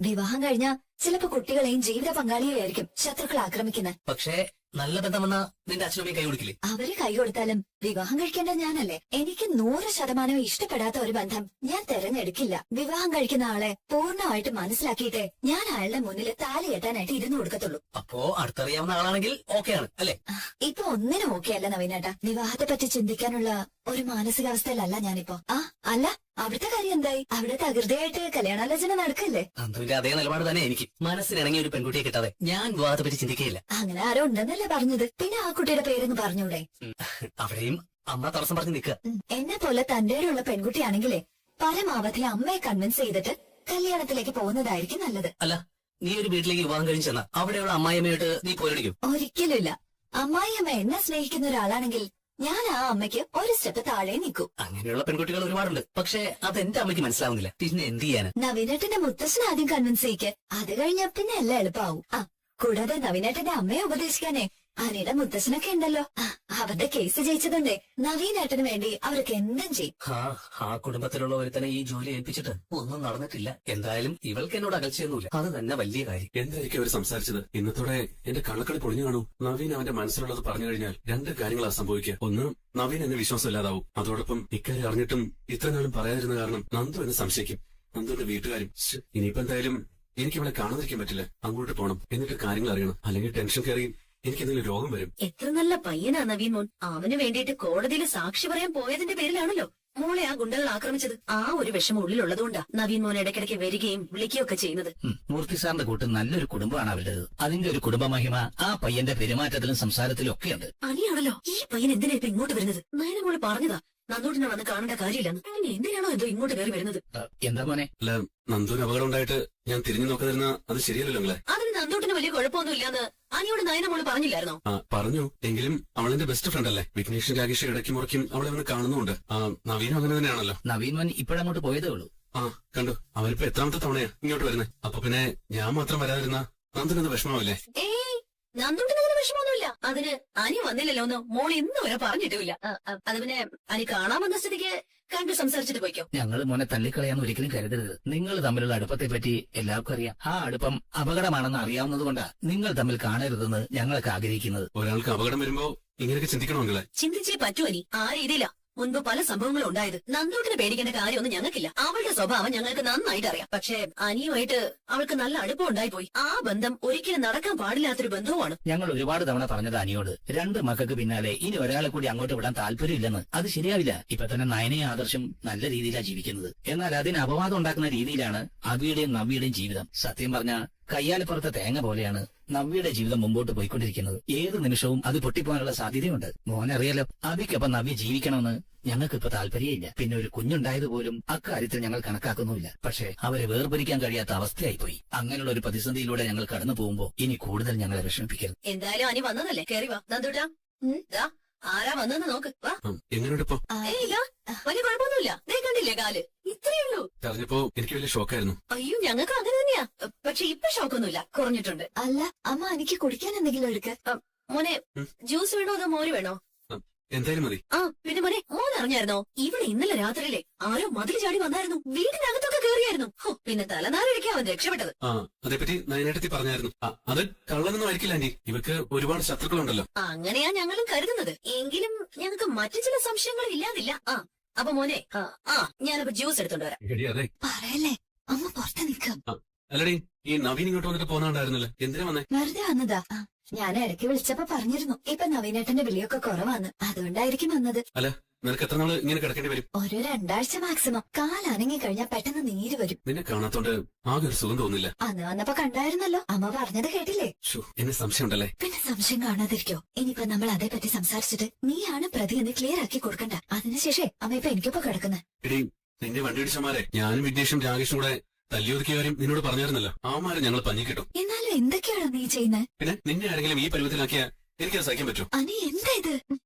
വിവാഹം കഴിഞ്ഞാ ചിലപ്പോ കുട്ടികളെയും ജീവിത പങ്കാളിയെയായിരിക്കും ശത്രുക്കൾ ആക്രമിക്കുന്നത്. പക്ഷേ നല്ല ബന്ധമെന്ന നിന്റെ അച്ഛനമ്മയും കൈ കൊടുക്കില്ലേ? അവര് കൈ കൊടുത്താലും വിവാഹം കഴിക്കേണ്ട ഞാനല്ലേ. എനിക്ക് 100% ഇഷ്ടപ്പെടാത്ത ഒരു ബന്ധം ഞാൻ തെരഞ്ഞെടുക്കില്ല. വിവാഹം കഴിക്കുന്ന ആളെ പൂർണ്ണമായിട്ട് മനസ്സിലാക്കിയിട്ടേ ഞാൻ അയാളുടെ മുന്നിൽ താലി കെട്ടാനായിട്ട് ഇരുന്നു കൊടുക്കത്തുള്ളൂ. അപ്പോ അടുത്തറിയാവുന്ന ആളാണെങ്കിൽ ഓക്കെയാണ് അല്ലേ? ഇപ്പൊ ഒന്നിനും ഓക്കെ അല്ല നവീനേട്ടാ. വിവാഹത്തെ പറ്റി ചിന്തിക്കാനുള്ള ഒരു മാനസികാവസ്ഥയിലല്ല ഞാനിപ്പോ. അല്ല, അവിടുത്തെ കാര്യം എന്തായി? അവിടെ തകൃതിയായിട്ട് കല്യാണാലോചന നടക്കല്ലേ? അന്തുവിന്റെ അതേ നിലപാട് തന്നെ എനിക്ക്. മനസ്സിനിണങ്ങിയ ഒരു പെൺകുട്ടിയെ കിട്ടാതെ ഞാൻ വിവാഹത്തെ പറ്റി ചിന്തിക്കുകയില്ല. അങ്ങനെ ആരോ ഉണ്ടെന്നല്ലേ പറഞ്ഞത്? പിന്നെ ആ കുട്ടിയുടെ പേരെന്ന് പറഞ്ഞൂടെ? അവിടെയും അമ്മ തടസ്സം പറഞ്ഞ് നിൽക്കുക. എന്നെ പോലെ തന്റെ ഉള്ള പെൺകുട്ടിയാണെങ്കിലേ പരമാവധി അമ്മയെ കൺവിൻസ് ചെയ്തിട്ട് കല്യാണത്തിലേക്ക് പോകുന്നതായിരിക്കും നല്ലത്. അല്ല, നീ ഒരു വീട്ടിലേക്ക് വിവാഹം കഴിച്ചു ചെന്നാ അവിടെയുള്ള അമ്മായിയമ്മയോട്ട് നീ പോരടിക്കും? ഒരിക്കലുമില്ല. അമ്മായിയമ്മ എന്നെ സ്നേഹിക്കുന്ന ഒരാളാണെങ്കിൽ ഞാൻ ആ അമ്മയ്ക്ക് ഒരു സ്റ്റെപ്പ് താഴെ നിൽക്കൂ. അങ്ങനെയുള്ള പെൺകുട്ടികൾ ഒരുപാടുണ്ട്. പക്ഷെ അതെന്റെ അമ്മയ്ക്ക് മനസ്സിലാവുന്നില്ല. പിന്നെ എന്ത് ചെയ്യാന്? നവീനേട്ടന്റെ മുത്തശ്ശൻ ആദ്യം കൺവിൻസ് ചെയ്യിക്ക്. അത് കഴിഞ്ഞ പിന്നെ എല്ലാം എളുപ്പമാവും. കൂടാതെ നവീനേട്ടന്റെ അമ്മയെ ഉപദേശിക്കാനേ അനിയുടെ മുത്തശ്ശനൊക്കെ ഉണ്ടല്ലോ. അവരുടെ കേസ് ജയിച്ചതുണ്ടേ നവീനേട്ടന് വേണ്ടി അവർക്ക് എന്തും ചെയ്യും. ആ കുടുംബത്തിലുള്ള ഒരുത്തനെ ഈ ജോലി ഏൽപ്പിച്ചിട്ട് ഒന്നും നടന്നിട്ടില്ല. എന്തായാലും ഇവൾക്ക് എന്നോട് അകൽച്ചയൊന്നുമില്ല. അത് തന്നെ വലിയ കാര്യം. എന്തായിരിക്കും അവർ സംസാരിച്ചത്? ഇന്നത്തോടെ എന്റെ കള്ളക്കളി പൊളിഞ്ഞു കാണൂ. നവീൻ അവന്റെ മനസ്സിലുള്ളത് പറഞ്ഞു കഴിഞ്ഞാൽ രണ്ട് കാര്യങ്ങളാണ് സംഭവിക്കുക. ഒന്ന്, നവീൻ എന്നെ വിശ്വാസം ഇല്ലാതാവും. അതോടൊപ്പം ഇക്കാര്യം അറിഞ്ഞിട്ടും ഇത്ര നാളും പറയാതിരുന്ന കാരണം നന്ദു എന്നെ സംശയിക്കും. നന്ദുവിന്റെ വീട്ടുകാരും. ഇനിയിപ്പോ എന്തായാലും എനിക്ക് അവളെ കാണാതിരിക്കാൻ പറ്റില്ല. അങ്ങോട്ട് പോകണം, എന്നിട്ട് കാര്യങ്ങൾ അറിയണം. അല്ലെങ്കിൽ ടെൻഷൻ കയറി എനിക്ക് എന്തെങ്കിലും രോഗം വരും. എത്ര നല്ല പയ്യനാ നവീൻ മോൻ. അവന് വേണ്ടിയിട്ട് കോടതിയിൽ സാക്ഷി പറയാൻ പോയതിന്റെ പേരിലാണല്ലോ മോളെ ആ ഗുണ്ടകൾ ആക്രമിച്ചത്. ആ ഒരു വിഷമം ഉള്ളിലുള്ളതുകൊണ്ടാ നവീൻ മോൻ ഇടയ്ക്കിടയ്ക്ക് വരികയും വിളിക്കുകയൊക്കെ ചെയ്യുന്നത്. മൂർത്തി സാറിന്റെ കൂട്ട് നല്ലൊരു കുടുംബമാണ് അവരുടേത്. അതിന്റെ ഒരു കുടുംബ മഹിമ ആ പയ്യന്റെ പെരുമാറ്റത്തിലും സംസാരത്തിലും ഒക്കെയുണ്ട്. അനിയാണല്ലോ ഈ പയ്യൻ എന്തിനാ ഇപ്പൊ ഇങ്ങോട്ട് വരുന്നത്? നയന മോള് പറഞ്ഞതാ നന്ദൂട്ടിനെ വന്ന് കാണേണ്ട കാര്യമില്ലെന്ന്. പിന്നെ എന്തിനാണോ എന്തോ ഇങ്ങോട്ട് കയറി വരുന്നത്? എന്താ മോനെ? അല്ല, നന്ദുവിന് അപകടം ഉണ്ടായിട്ട് ഞാൻ തിരിഞ്ഞു നോക്കാതിരുന്ന അത് ശരിയല്ലല്ലോ നിങ്ങളെ. അതിന് നന്ദൂട്ടിന് വലിയ കുഴപ്പമൊന്നും ഇല്ലാന്ന് അനിയോട് നയന മോള് പറഞ്ഞില്ലായിരുന്നോ? പറഞ്ഞു. എങ്കിലും അവളെന്റെ ബെസ്റ്റ് ഫ്രണ്ട് അല്ലേ. വിഘ്നേഷും രാകേഷും ഇടയ്ക്ക് മുറയ്ക്കും അവളെ ഒന്ന് കാണുന്നുണ്ട്. നവീനും അങ്ങനെ തന്നെയാണല്ലോ. നവീൻ മോൻ ഇപ്പോഴങ്ങോട്ട് പോയതേ ഉള്ളൂ. കണ്ടു. അവരിപ്പോ എത്രാമത്തെ തവണയാ ഇങ്ങോട്ട് വരുന്നത്. അപ്പൊ പിന്നെ ഞാൻ മാത്രം വരാതിരുന്ന നന്ദുവിന് വിഷമാവില്ലേ? നന്ദൂട്ടിന് അങ്ങനെ വിഷമമൊന്നുമില്ല. അതിന് അനി വന്നില്ലല്ലോ എന്ന് മോൾ ഇന്ന് വരെ പറഞ്ഞിട്ടുമില്ല. അത് പിന്നെ അനി കാണാൻ വന്ന സ്ഥിതിക്ക് കണ്ടു സംസാരിച്ചിട്ട് പോയിക്കോ. ഞങ്ങൾ മോനെ തള്ളിക്കളയാന്ന് ഒരിക്കലും കരുതരുത്. നിങ്ങൾ തമ്മിലുള്ള അടുപ്പത്തെ പറ്റി എല്ലാവർക്കും അറിയാം. ആ അടുപ്പം അപകടമാണെന്ന് അറിയാവുന്നതുകൊണ്ടാ നിങ്ങൾ തമ്മിൽ കാണരുതെന്ന് ഞങ്ങൾക്ക് ആഗ്രഹിക്കുന്നത്. ഒരാൾക്ക് അപകടം വരുമ്പോ ഇങ്ങനെയൊക്കെ ചിന്തിക്കണമെങ്കിലേ ചിന്തിച്ചേ പറ്റൂ അനി. ആ രീതിയിലാ മുൻപ് പല സംഭവങ്ങളും ഉണ്ടായത്. നന്ദൂട്ടിന് പേടിക്കേണ്ട കാര്യമൊന്നും ഞങ്ങൾക്കില്ല. അവളുടെ സ്വഭാവം ഞങ്ങൾക്ക് നന്നായിട്ട് അറിയാം. പക്ഷേ അനിയുമായിട്ട് അവൾക്ക് നല്ല അടുപ്പം ഉണ്ടായിപ്പോയി. ആ ബന്ധം ഒരിക്കലും നടക്കാൻ പാടില്ലാത്തൊരു ബന്ധവുമാണ്. ഞങ്ങൾ ഒരുപാട് തവണ പറഞ്ഞത് അനിയോട്, 2 മക്കൾക്ക് പിന്നാലെ ഇനി ഒരാളെ കൂടി അങ്ങോട്ട് വിടാൻ താല്പര്യമില്ലെന്ന്. അത് ശരിയാവില്ല. ഇപ്പൊ തന്നെ നയനയും ആദർശം നല്ല രീതിയിലാണ് ജീവിക്കുന്നത്. എന്നാൽ അതിന് അപവാദം ഉണ്ടാക്കുന്ന രീതിയിലാണ് അബിയുടെയും നവ്യയുടെയും ജീവിതം. സത്യം പറഞ്ഞ കയ്യാലപ്പുറത്തെ തേങ്ങ പോലെയാണ് നവ്യയുടെ ജീവിതം മുമ്പോട്ട് പോയിക്കൊണ്ടിരിക്കുന്നത്. ഏത് നിമിഷവും അത് പൊട്ടിപ്പോകാനുള്ള സാധ്യതയുണ്ട്. മോനറിയാലോ, അബിക്കൊപ്പം നവ്യ ജീവിക്കണമെന്ന് ഞങ്ങൾക്കിപ്പോ താല്പര്യമില്ല. പിന്നെ ഒരു കുഞ്ഞുണ്ടായത് പോലും അക്കാര്യത്തിൽ ഞങ്ങൾ കണക്കാക്കുന്നുമില്ല. പക്ഷേ അവരെ വേർപിരിക്കാൻ കഴിയാത്ത അവസ്ഥയായിപ്പോയി. അങ്ങനെയുള്ള ഒരു പ്രതിസന്ധിയിലൂടെ ഞങ്ങൾ കടന്നു പോകുമ്പോ ഇനി കൂടുതൽ ഞങ്ങളെ വിഷമിപ്പിക്കരുത്. എന്തായാലും അനി വന്നതല്ലേ, കേറി വാ. നന്ദൂട്ടാ, ആരാ വന്നെന്ന് നോക്ക്. വാ. എങ്ങനെയുണ്ടിപ്പോ? വലിയ കുഴപ്പമൊന്നുമില്ല. ദേ കണ്ടില്ലേ കാല്? ഇത്രയേ ഉള്ളൂ. അറിഞ്ഞപ്പോ എനിക്ക് വലിയ ഷോക്കായിരുന്നു. അയ്യോ, ഞങ്ങൾക്ക് അങ്ങനെ തന്നെയാ. പക്ഷെ ഇപ്പൊ ഷോക്കൊന്നുമില്ല, കുറഞ്ഞിട്ടുണ്ട്. അല്ല അമ്മ, എനിക്ക് കുടിക്കാൻ എന്തെങ്കിലും എടുക്ക. മോനെ, ജ്യൂസ് വേണോ അതോ മോര് വേണോ? എന്തായാലും മതി. പിന്നെ മോനെ, മോൻ അറിഞ്ഞായിരുന്നോ ഇവിടെ ഇന്നലെ രാത്രിയിലെ ആരോ മതിൽ ചാടി വന്നായിരുന്നു. വീടിനകത്തൊക്കെ കേറിയായിരുന്നു. പിന്നെ തലനാരിഴയ്ക്ക് അവൻ രക്ഷപ്പെട്ടത്. അതേപ്പറ്റി നയനേട്ടത്തി പറഞ്ഞായിരുന്നു. അത് കള്ളനൊന്നും ആയിരിക്കില്ല ആന്റി. ഇവർക്ക് ഒരുപാട് ശത്രുക്കളുണ്ടല്ലോ. അങ്ങനെയാ ഞങ്ങളും കരുതുന്നത്. എങ്കിലും ഞങ്ങൾക്ക് മറ്റു ചില സംശയങ്ങൾ ഇല്ലാതില്ല. അപ്പൊ മോനെ, ഞാനപ്പോ ജ്യൂസ് എടുത്തോണ്ട് വരാം. അതെ, പറയല്ലേ, അമ്മ പുറത്ത് നിൽക്കാം. അല്ലടി, ഈ നവീൻ ഇങ്ങോട്ട് വന്നിട്ട് പോന്നാണ്ടായിരുന്നല്ലോ. എന്തിനാ വന്നേ? വെറുതെ വന്നതാ. ഞാൻ ഇടയ്ക്ക് വിളിച്ചപ്പോ പറഞ്ഞിരുന്നു ഇപ്പൊ നവീനേട്ടന്റെ വിളിയൊക്കെ കുറവാണ്. അതുകൊണ്ടായിരിക്കും വന്നത്. അല്ല, നിനക്ക് എത്ര നാള് ഇങ്ങനെ കിടക്കേണ്ടി വരും? ഒരു 2 ആഴ്ച മാക്സിമം. കാലനങ്ങി കഴിഞ്ഞാൽ പെട്ടെന്ന് നീര് വരും. നിന്നെ കാണാത്തോണ്ട് ആകെ ഒരു സുഖം തോന്നില്ല. അന്ന് വന്നപ്പോ കണ്ടായിരുന്നല്ലോ. അമ്മ പറഞ്ഞത് കേട്ടില്ലേ? എന്നെ സംശയം ഉണ്ടല്ലേ? പിന്നെ സംശയം കാണാതിരിക്കോ? ഇനിയിപ്പോ നമ്മൾ അതേപറ്റി സംസാരിച്ചിട്ട് നീയാണ് പ്രതി എന്ന് ക്ലിയർ ആക്കി കൊടുക്കണ്ട. അതിനുശേഷം അമ്മ ഇപ്പൊ എനിക്കൊപ്പം കിടക്കുന്നത്. എടീ, നിന്റെ വണ്ടി ഇടിച്ചമാരെ ഞാനും വിഘ്നേഷും രാകേഷും കൂടെ തല്ലിയൊതുക്കിയ കാര്യം നിന്നോട് പറഞ്ഞായിരുന്നല്ലോ. ആമാരെ ഞങ്ങൾ പഞ്ഞിക്കിട്ടും. എന്നാലും എന്തൊക്കെയാണ് നീ ചെയ്യുന്നത്? പിന്നെ നിന്നെ ആരെങ്കിലും ഈ പരുവത്തിലാക്കിയാ എനിക്കത് സഹിക്കാൻ പറ്റും? അനി, എന്താ ഇത്?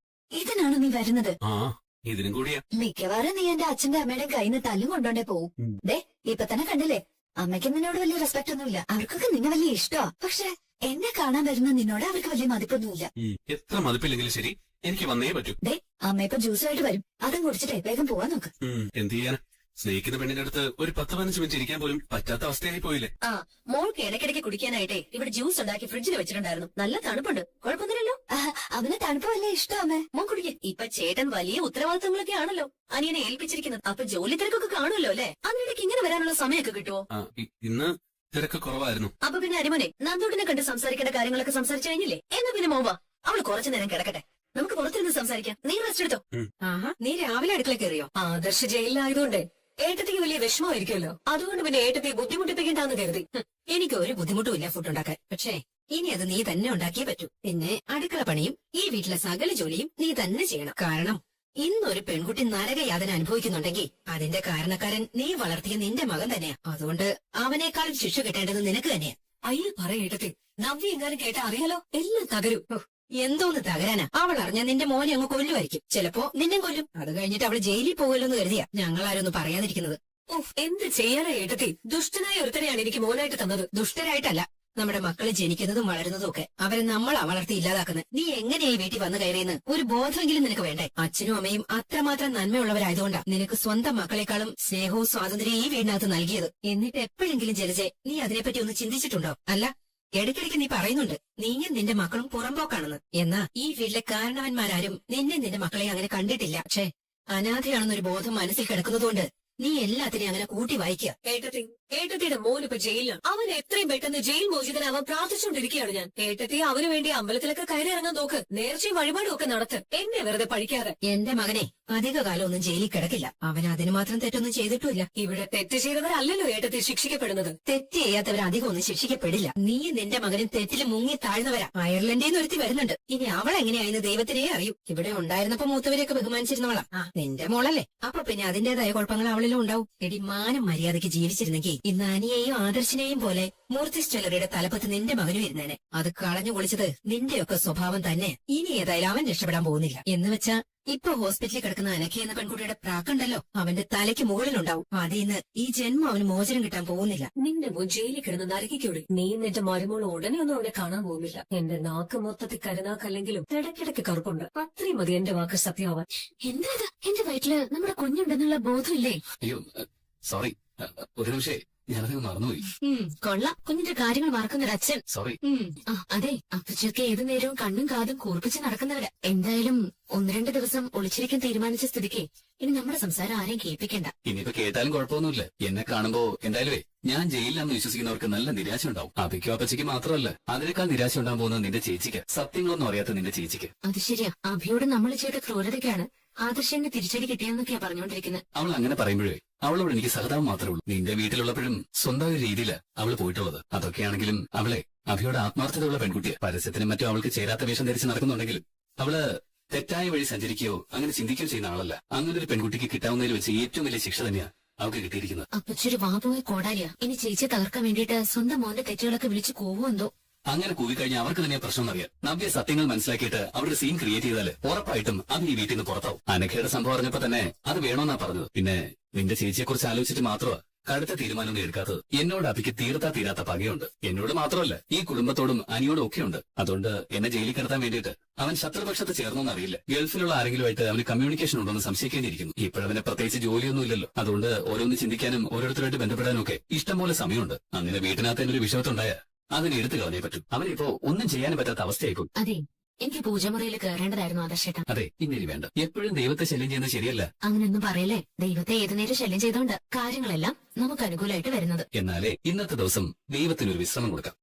ഇതിനാണ് നീ വരുന്നത്? ഇതിനും കൂടിയാ. മിക്കവാറും നീ എന്റെ അച്ഛന്റെ അമ്മയുടെയും കയ്യിൽ നിന്ന് തല്ലും കൊണ്ടോണ്ടേ പോവും. ദേ, ഇപ്പൊ തന്നെ കണ്ടില്ലേ, അമ്മയ്ക്ക് നിന്നോട് വലിയ റെസ്പെക്ട് ഒന്നുമില്ല. അവർക്കൊക്കെ നിന്നെ വലിയ ഇഷ്ടമാ. പക്ഷെ എന്നെ കാണാൻ വരുന്ന നിന്നോട് അവർക്ക് വലിയ മതിപ്പൊന്നുമില്ല. എത്ര മതിപ്പില്ലെങ്കിലും ശരി, എനിക്ക് വന്നേ പറ്റൂ. ദേ, അമ്മ ഇപ്പൊ ജ്യൂസുമായിട്ട് വരും. അതും കുടിച്ചിട്ടേ വേഗം പോവാൻ നോക്ക്. എന്ത് ചെയ്യാൻ? സ്നേഹിക്കുന്ന പെണ്ണിന്റെ അടുത്ത് ഒരു 10-15 മിനിറ്റ് ഇരിക്കാൻ പോലും പറ്റാത്ത അവസ്ഥയായി പോയില്ലേ? ആ മോൾക്ക് ഇടയ്ക്കിടയ്ക്ക് കുടിക്കാനായിട്ടേ ഇവിടെ ജ്യൂസ് ഉണ്ടാക്കി ഫ്രിഡ്ജിൽ വെച്ചിട്ടുണ്ടായിരുന്നു. നല്ല തണുപ്പുണ്ട്, കുഴപ്പമൊന്നുമില്ലല്ലോ. അവന് തണുപ്പ് വലിയ ഇഷ്ടം അമ്മേ. മോൻ കുടിക്കേ. ഇപ്പൊ ചേട്ടൻ വലിയ ഉത്തരവാദിത്തങ്ങളൊക്കെ ആണല്ലോ അനിയനെ ഏൽപ്പിച്ചിരിക്കുന്നത്. അപ്പൊ ജോലി തിരക്കൊക്കെ കാണുമല്ലോ അല്ലേ? അതിനിടയ്ക്ക് ഇങ്ങനെ വരാനുള്ള സമയമൊക്കെ കിട്ടുമോ? ഇന്ന് തിരക്ക് കുറവായിരുന്നു. അപ്പൊ പിന്നെ അരിമോനെ നന്ദൂട്ടിനെ കണ്ട് സംസാരിക്കേണ്ട കാര്യങ്ങളൊക്കെ സംസാരിച്ചു കഴിഞ്ഞില്ലേ? എന്നാ പിന്നെ മോവാ, അവള് കുറച്ചു നേരം കിടക്കട്ടെ, നമുക്ക് പുറത്തിരുന്ന് സംസാരിക്കാം. നീ റെസ്റ്റ് എടുത്തോ. ആഹാ, നീ രാവിലെ അടുക്കള കയറിയോ? ആദർശ ജയിലിലായതുകൊണ്ട് ഏട്ടത്തിക്ക് വലിയ വിഷമമായിരിക്കുമല്ലോ. അതുകൊണ്ട് പിന്നെ ഏട്ടത്തെ ബുദ്ധിമുട്ടിപ്പിക്കണ്ടെന്ന് കരുതി. എനിക്ക് ഒരു ബുദ്ധിമുട്ടുമില്ല ഫുഡ് ഉണ്ടാക്കാൻ. പക്ഷേ ഇനി അത് നീ തന്നെ ഉണ്ടാക്കിയേ പറ്റൂ. പിന്നെ അടുക്കള പണിയും ഈ വീട്ടിലെ സകല ജോലിയും നീ തന്നെ ചെയ്യണം. കാരണം ഇന്നൊരു പെൺകുട്ടി നരകയാതന അനുഭവിക്കുന്നുണ്ടെങ്കിൽ അതിന്റെ കാരണക്കാരൻ നീ വളർത്തിയ നിന്റെ മകൻ തന്നെയാ. അതുകൊണ്ട് അവനേക്കാളും ശിക്ഷ കിട്ടേണ്ടത് നിനക്ക് തന്നെയാ. അയ്യോ പറയേട്ടത്തി, നവ്യ എങ്ങാനും കേട്ടാ അറിയാലോ, എല്ലാം തകരും. എന്തോന്ന് തകരാനാ? അവൾ അറിഞ്ഞാൽ നിന്റെ മോനെ അങ്ങ് കൊല്ലുമായിരിക്കും. ചിലപ്പോ നിന്നെ കൊല്ലും. അത് കഴിഞ്ഞിട്ട് അവള് ജയിലിൽ പോകുമല്ലോ എന്ന് കരുതിയാ ഞങ്ങളാരൊന്നും പറയാതിരിക്കുന്നത്. എന്ത് ചെയ്യാനാ ഏട്ടത്തി? ദുഷ്ടനായ ഒരുത്തനെയാണ് എനിക്ക് മോനായിട്ട് തന്നത്. ദുഷ്ടരായിട്ടല്ല, നമ്മുടെ മക്കള് ജനിക്കുന്നതും വളരുന്നതും ഒക്കെ അവരെ നമ്മളാ വളർത്തി ഇല്ലാതാക്കുന്നത്. നീ എങ്ങനെയായി വീട്ടിൽ വന്നു കയറിയെന്ന് ഒരു ബോധമെങ്കിലും നിനക്ക് വേണ്ടേ? അച്ഛനും അമ്മയും അത്രമാത്രം നന്മയുള്ളവരായതുകൊണ്ടാ നിനക്ക് സ്വന്തം മക്കളെക്കാളും സ്നേഹവും സ്വാതന്ത്ര്യവും ഈ വീടിനകത്ത് നൽകിയത്. എന്നിട്ട് എപ്പോഴെങ്കിലും ജലജെ നീ അതിനെപ്പറ്റി ഒന്ന് ചിന്തിച്ചിട്ടുണ്ടോ? അല്ല, ഇടയ്ക്കിടയ്ക്ക് നീ പറയുന്നുണ്ട് നീയും നിന്റെ മക്കളും പുറമ്പോക്കാണെന്ന്. എന്നാ ഈ വീട്ടിലെ കാരണവന്മാരാരും നിന്നെ നിന്റെ മക്കളെ അങ്ങനെ കണ്ടിട്ടില്ല. പക്ഷേ അനാഥയാണെന്നൊരു ബോധം മനസ്സിൽ കിടക്കുന്നതുകൊണ്ട് നീ എല്ലാത്തിനെയും അങ്ങനെ കൂട്ടി വായിക്കുക. ഏട്ടത്തിയുടെ മോനിപ്പോ ജയിലിലാണ്. അവൻ എത്രയും പെട്ടെന്ന് ജയിൽ മോചിതനാവാൻ പ്രാർത്ഥിച്ചുകൊണ്ടിരിക്കുകയാണ് ഞാൻ. ഏട്ടത്തി അവന് വേണ്ടി അമ്പലത്തിലൊക്കെ കയറി ഇറങ്ങാൻ നോക്ക്. നേർച്ചയും വഴിപാടും ഒക്കെ നടത്ത്. എന്നെ വെറുതെ പഠിക്കാതെ. എന്റെ മകനെ അധിക കാലം ഒന്നും ജയിലിൽ കിടക്കില്ല. അവൻ അതിന് മാത്രം തെറ്റൊന്നും ചെയ്തിട്ടില്ല. ഇവിടെ തെറ്റ് ചെയ്തവരല്ലല്ലോ ഏട്ടത്തി ശിക്ഷിക്കപ്പെടുന്നത്. തെറ്റ് ചെയ്യാത്തവർ അധികം ഒന്നും ശിക്ഷിക്കപ്പെടില്ല. നീ നിന്റെ മകനും തെറ്റിൽ മുങ്ങി താഴ്ന്നവരാ. അയർലൻഡിൽ നിന്ന് ഒരുത്തി വരുന്നുണ്ട്. ഇനി അവൾ എങ്ങനെയായെന്ന് ദൈവത്തിനേ അറിയൂ. ഇവിടെ ഉണ്ടായിരുന്നപ്പോ മൂത്തവരെയൊക്കെ ബഹുമാനിച്ചിരുന്നവളാ. നിന്റെ മോളല്ലേ, അപ്പൊ പിന്നെ അതിന്റേതായ കുഴപ്പങ്ങൾ അവളിലും ഉണ്ടാവും. എടി മാനം മര്യാദയ്ക്ക് ജീവിച്ചിരുന്നെങ്കിൽ ഇന്ന് അനിയെയും ആദർശിനെയും പോലെ മൂർത്തിസ് ജ്വല്ലറിയുടെ തലപ്പത്ത് നിന്റെ മകനും ഇരുന്നേനെ. അത് കളഞ്ഞു പൊളിച്ചത് നിന്റെയൊക്കെ സ്വഭാവം തന്നെ. ഇനി ഏതായാലും അവൻ രക്ഷപ്പെടാൻ പോകുന്നില്ല. എന്ന് വെച്ചാ ഇപ്പൊ ഹോസ്പിറ്റലിൽ കിടക്കുന്ന അനഖ എന്ന പെൺകുട്ടിയുടെ പ്രാക്കുണ്ടല്ലോ, അവന്റെ തലയ്ക്ക് മുകളിലുണ്ടാവും. അതിന്ന് ഈ ജന്മം അവന് മോചനം കിട്ടാൻ പോകുന്നില്ല. നിന്റെ മോൻ ജയിലിൽ കിടന്ന് നരകിക്കൂടെ? നീ നിന്റെ മരുമോൾ ഉടനെ ഒന്നും അവനെ കാണാൻ പോകുന്നില്ല. എന്റെ നാക്ക് മൊത്തത്തിൽ കരുനാക്കല്ലെങ്കിലും ഇടയ്ക്കിടയ്ക്ക് കറുപ്പുണ്ട്. അത്രയും മതി എന്റെ വാക്ക് സത്യമാവാൻ. എന്താ എന്റെ വയറ്റില് നമ്മുടെ കുഞ്ഞുണ്ടെന്നുള്ള ബോധമില്ലേ? അയ്യോ സോറി, ഒരു നിമിഷേ ഞാനത് മറന്നുപോയി. കൊള്ളാം, കുഞ്ഞിന്റെ കാര്യങ്ങൾ മറക്കുന്നൊരച്ഛൻ. സോറി. അതെ, അപ്പച്ചൊക്കെ ഏതു നേരവും കണ്ണും കാതും കൂർപ്പിച്ച് നടക്കുന്നവരാ. എന്തായാലും 1-2 ദിവസം ഒളിച്ചിരിക്കാൻ തീരുമാനിച്ച സ്ഥിതിക്ക് ഇനി നമ്മുടെ സംസാരം ആരെയും കേൾപ്പിക്കണ്ട. ഇനിയിപ്പോ കേട്ടാലും കുഴപ്പമൊന്നുമില്ല. എന്നെ കാണുമ്പോ എന്തായാലും ഞാൻ ജയിലിലാണെന്ന് വിശ്വസിക്കുന്നവർക്ക് നല്ല നിരാശ ഉണ്ടാവും. അഭിക്കോ അപ്പച്ചയ്ക്ക് മാത്രമല്ല, അതിനേക്കാൾ നിരാശ ഉണ്ടാകാൻ പോകുന്നത് നിന്റെ ചേച്ചിക്ക്. സത്യങ്ങളൊന്നും അറിയാത്ത നിന്റെ ചേച്ചിക്ക്. അത് ശരിയാ, അഭിയോട് നമ്മൾ ചെയ്ത ക്രൂരതയ്ക്കാണ് ആദർശന്റെ തിരിച്ചടി കിട്ടിയെന്നൊക്കെയാ പറഞ്ഞുകൊണ്ടിരിക്കുന്നത്. അവൾ അങ്ങനെ പറയുമ്പോഴേ അവളോട് എനിക്ക് സഹതാപം മാത്രമേ ഉള്ളൂ. നിന്റെ വീട്ടിലുള്ളപ്പോഴും സ്വന്തം ഒരു രീതിയിലാ അവള് പോയിട്ടുള്ളത്. അതൊക്കെയാണെങ്കിലും അവളെ അഭിയോട് ആത്മാർത്ഥതയുള്ള പെൺകുട്ടിയെ. പരസ്യത്തിനും മറ്റും അവൾക്ക് ചേരാത്ത വേഷം ധരിച്ച് നടക്കുന്നുണ്ടെങ്കിലും അവള് തെറ്റായ വഴി സഞ്ചരിക്കുകയോ അങ്ങനെ ചിന്തിക്കുകയോ ചെയ്യുന്ന ആളല്ല. അങ്ങനെ ഒരു പെൺകുട്ടിക്ക് കിട്ടാവുന്നതിൽ വെച്ച് ഏറ്റവും വലിയ ശിക്ഷ തന്നെയാ അവൾക്ക് കിട്ടിയിരിക്കുന്നത്. അപ്പച്ചൊരു വാപോയ കോടാലിയാ. ഇനി ചേച്ചിയെ തകർക്കാൻ വേണ്ടിയിട്ട് സ്വന്തം മോന്റെ തെറ്റുകളൊക്കെ വിളിച്ച് കൂവെന്തോ. അങ്ങനെ കൂവിക്കഴിഞ്ഞാൽ അവർക്ക് തന്നെ പ്രശ്നം അറിയാം. നവ്യ സത്യങ്ങൾ മനസ്സിലാക്കിയിട്ട് അവിടെ സീൻ ക്രിയേറ്റ് ചെയ്താല് ഉറപ്പായിട്ടും അത് ഈ വീട്ടിൽ നിന്ന് പുറത്താവും. അനഘയുടെ സംഭവം അറിഞ്ഞപ്പോ തന്നെ അത് വേണമെന്നാ പറഞ്ഞത്. പിന്നെ നിന്റെ ചേച്ചിയെ കുറിച്ച് ആലോചിച്ചിട്ട് മാത്രമാ കടുത്ത തീരുമാനമൊന്നും എടുക്കാത്തത്. എന്നോട് അഭിക്ക് തീർത്താ പകയുണ്ട്. എന്നോട് മാത്രമല്ല, ഈ കുടുംബത്തോടും അനിയോടും ഒക്കെയുണ്ട്. അതുകൊണ്ട് എന്നെ ജയിലിൽ കിടത്താൻ വേണ്ടിയിട്ട് അവൻ ശത്രുപക്ഷത്ത് ചേർന്നൊന്നും അറിയില്ല. ഗൾഫിലുള്ള ആരെങ്കിലുമായിട്ട് അവന് കമ്മ്യൂണിക്കേഷൻ ഉണ്ടോന്ന് സംശയിക്കേണ്ടിയിരിക്കുന്നു. ഇപ്പോഴവന് പ്രത്യേകിച്ച് ജോലിയൊന്നും ഇല്ലല്ലോ. അതുകൊണ്ട് ഓരോന്ന് ചിന്തിക്കാനും ഓരോരുത്തരുമായിട്ട് ബന്ധപ്പെടാനും ഒക്കെ ഇഷ്ടംപോലെ സമയമുണ്ട്. അങ്ങനെ വീട്ടിനകത്ത് എന്നൊരു വിഷയത്തുണ്ടായ അതിനെ എടുത്തു കളഞ്ഞേ പറ്റൂ. അവനിപ്പോ ഒന്നും ചെയ്യാനും പറ്റാത്ത അവസ്ഥയായിക്കും. അതെ, എനിക്ക് പൂജമുറിയിൽ കയറേണ്ടതായിരുന്നു ആദർശേട്ടൻ. അതെ, ഇനി വേണ്ട. എപ്പോഴും ദൈവത്തെ ശല്യം ചെയ്യുന്നത് ശരിയല്ല. അങ്ങനെയൊന്നും പറയല്ലേ. ദൈവത്തെ ഏതു നേരം ശല്യം ചെയ്തോണ്ട് കാര്യങ്ങളെല്ലാം നമുക്ക് അനുകൂലമായിട്ട് വരുന്നത്. എന്നാലേ ഇന്നത്തെ ദിവസം ദൈവത്തിനൊരു വിശ്രമം കൊടുക്കാം.